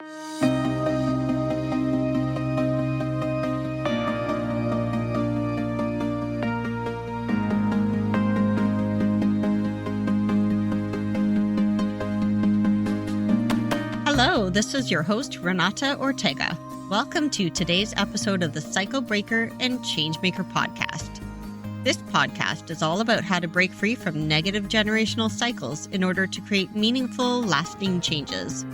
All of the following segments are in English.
Hello, this is your host, Renata Ortega. Welcome to today's episode of the Cycle Breaker and Changemaker podcast. This podcast is all about how to break free from negative generational cycles in order to create meaningful, lasting changes.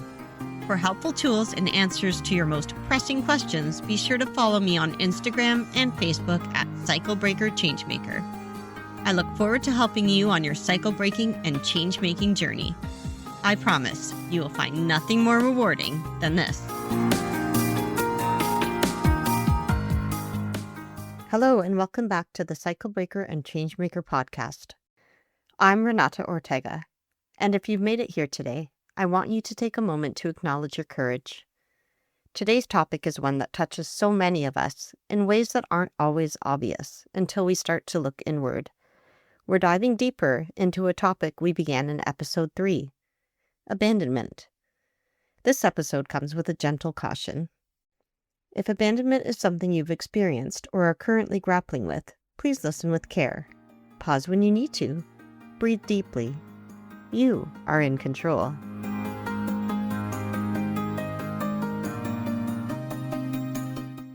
For helpful tools and answers to your most pressing questions, be sure to follow me on Instagram and Facebook at Cycle Breaker Changemaker. I look forward to helping you on your cycle breaking and change-making journey. I promise you will find nothing more rewarding than this. Hello and welcome back to the Cycle Breaker and Changemaker podcast. I'm Renata Ortega, and if you've made it here today, I want you to take a moment to acknowledge your courage. Today's topic is one that touches so many of us in ways that aren't always obvious until we start to look inward. We're diving deeper into a topic we began in episode 3. Abandonment. This episode comes with a gentle caution. If abandonment is something you've experienced or are currently grappling with, please listen with care. Pause when you need to. Breathe deeply. You are in control.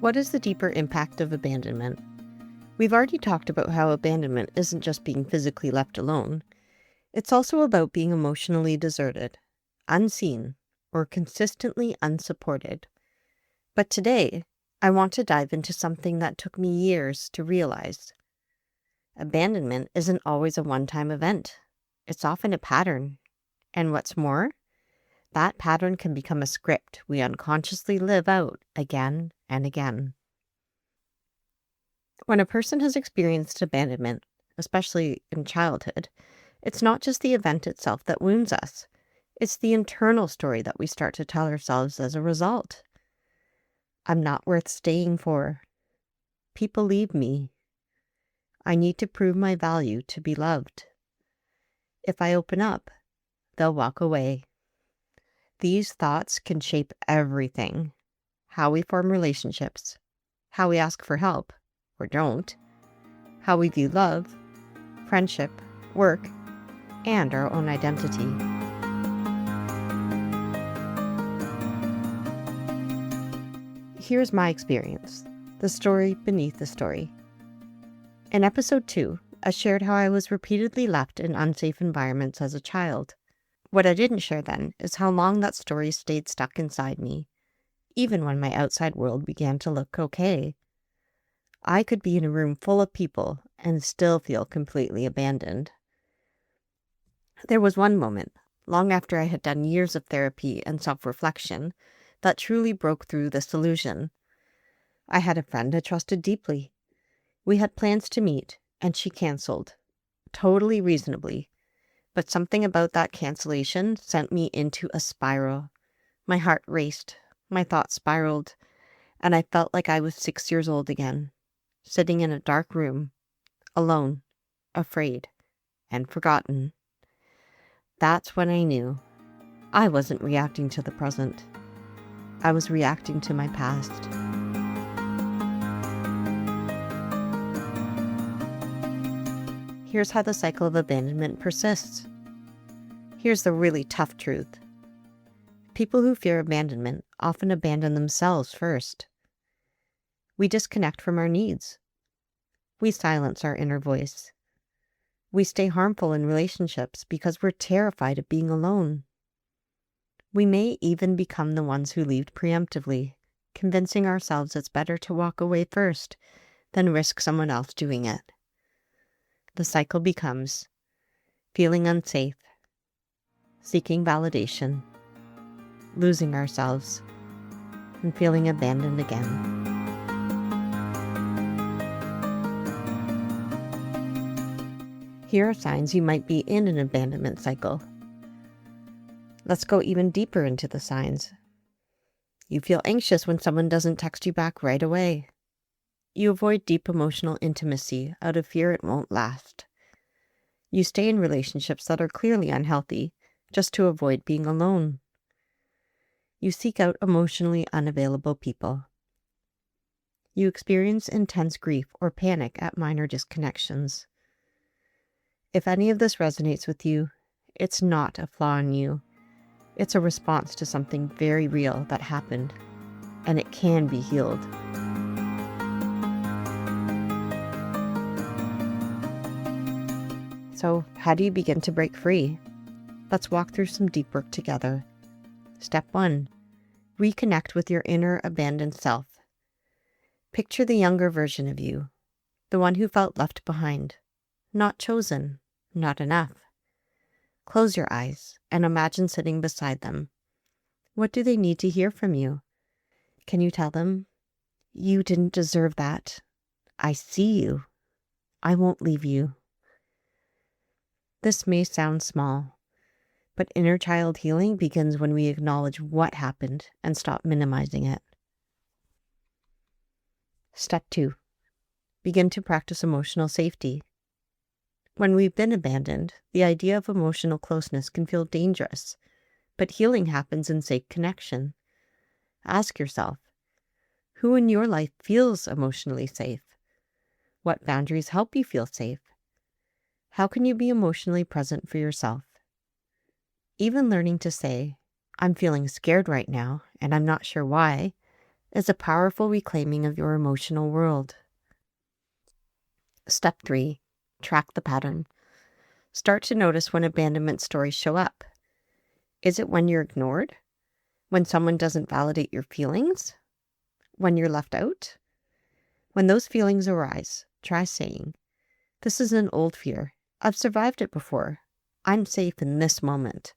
What is the deeper impact of abandonment? We've already talked about how abandonment isn't just being physically left alone. It's also about being emotionally deserted, unseen, or consistently unsupported. But today, I want to dive into something that took me years to realize. Abandonment isn't always a one-time event. It's often a pattern. And what's more, that pattern can become a script we unconsciously live out again and again. When a person has experienced abandonment, especially in childhood, it's not just the event itself that wounds us. It's the internal story that we start to tell ourselves as a result. I'm not worth staying for. People leave me. I need to prove my value to be loved. If I open up, they'll walk away. These thoughts can shape everything. How we form relationships, how we ask for help, or don't, how we view love, friendship, work, and our own identity. Here's my experience, the story beneath the story. In episode 2, I shared how I was repeatedly left in unsafe environments as a child. What I didn't share then is how long that story stayed stuck inside me, even when my outside world began to look okay. I could be in a room full of people and still feel completely abandoned. There was one moment, long after I had done years of therapy and self-reflection, that truly broke through this illusion. I had a friend I trusted deeply. We had plans to meet, and she canceled, totally reasonably. But something about that cancellation sent me into a spiral. My heart raced, my thoughts spiraled, and I felt like I was 6 years old again, sitting in a dark room, alone, afraid, and forgotten. That's when I knew I wasn't reacting to the present. I was reacting to my past. Here's how the cycle of abandonment persists. Here's the really tough truth. People who fear abandonment often abandon themselves first. We disconnect from our needs. We silence our inner voice. We stay harmful in relationships because we're terrified of being alone. We may even become the ones who leave preemptively, convincing ourselves it's better to walk away first than risk someone else doing it. The cycle becomes feeling unsafe, seeking validation, losing ourselves, and feeling abandoned again. Here are signs you might be in an abandonment cycle. Let's go even deeper into the signs. You feel anxious when someone doesn't text you back right away. You avoid deep emotional intimacy out of fear it won't last. You stay in relationships that are clearly unhealthy just to avoid being alone. You seek out emotionally unavailable people. You experience intense grief or panic at minor disconnections. If any of this resonates with you, it's not a flaw in you. It's a response to something very real that happened, and it can be healed. So, how do you begin to break free? Let's walk through some deep work together. Step 1. Reconnect with your inner abandoned self. Picture the younger version of you, the one who felt left behind, not chosen, not enough. Close your eyes and imagine sitting beside them. What do they need to hear from you? Can you tell them, "You didn't deserve that. I see you. I won't leave you"? This may sound small, but inner child healing begins when we acknowledge what happened and stop minimizing it. Step 2. Begin to practice emotional safety. When we've been abandoned, the idea of emotional closeness can feel dangerous, but healing happens in safe connection. Ask yourself, who in your life feels emotionally safe? What boundaries help you feel safe? How can you be emotionally present for yourself? Even learning to say, "I'm feeling scared right now, and I'm not sure why," is a powerful reclaiming of your emotional world. Step 3. Track the pattern. Start to notice when abandonment stories show up. Is it when you're ignored? When someone doesn't validate your feelings? When you're left out? When those feelings arise, try saying, "This is an old fear. I've survived it before. I'm safe in this moment."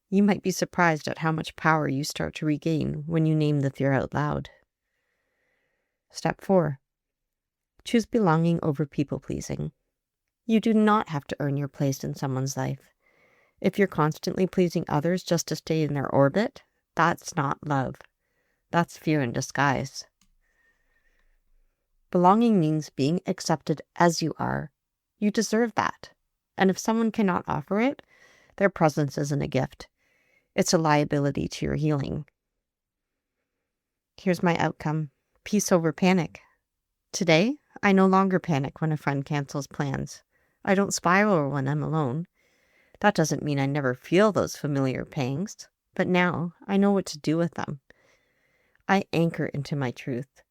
You might be surprised at how much power you start to regain when you name the fear out loud. Step 4. Choose belonging over people-pleasing. You do not have to earn your place in someone's life. If you're constantly pleasing others just to stay in their orbit, that's not love. That's fear in disguise. Belonging means being accepted as you are. You deserve that. And if someone cannot offer it, their presence isn't a gift. It's a liability to your healing. Here's my outcome. Peace over panic. Today, I no longer panic when a friend cancels plans. I don't spiral when I'm alone. That doesn't mean I never feel those familiar pangs, but now I know what to do with them. I anchor into my truth.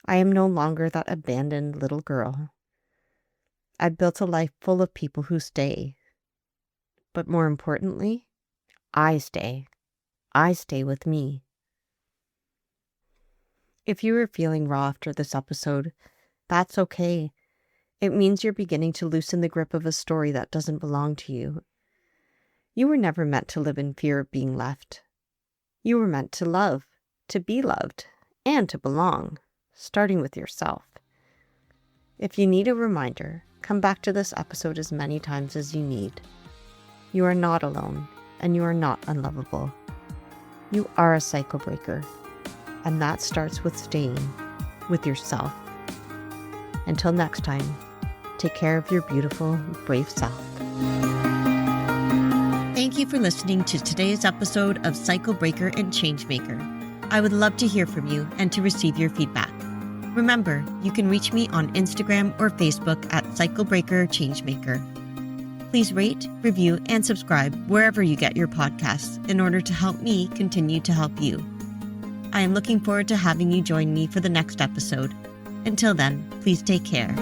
I am no longer that abandoned little girl. I've built a life full of people who stay. But more importantly, I stay. I stay with me. If you are feeling raw after this episode, that's okay. It means you're beginning to loosen the grip of a story that doesn't belong to you. You were never meant to live in fear of being left. You were meant to love, to be loved, and to belong, starting with yourself. If you need a reminder, come back to this episode as many times as you need. You are not alone, and you are not unlovable. You are a cycle breaker, and that starts with staying with yourself. Until next time, take care of your beautiful, brave self. Thank you for listening to today's episode of Cycle Breaker and Changemaker. I would love to hear from you and to receive your feedback. Remember, you can reach me on Instagram or Facebook at Cycle Breaker Changemaker. Please rate, review, and subscribe wherever you get your podcasts in order to help me continue to help you. I am looking forward to having you join me for the next episode. Until then, please take care.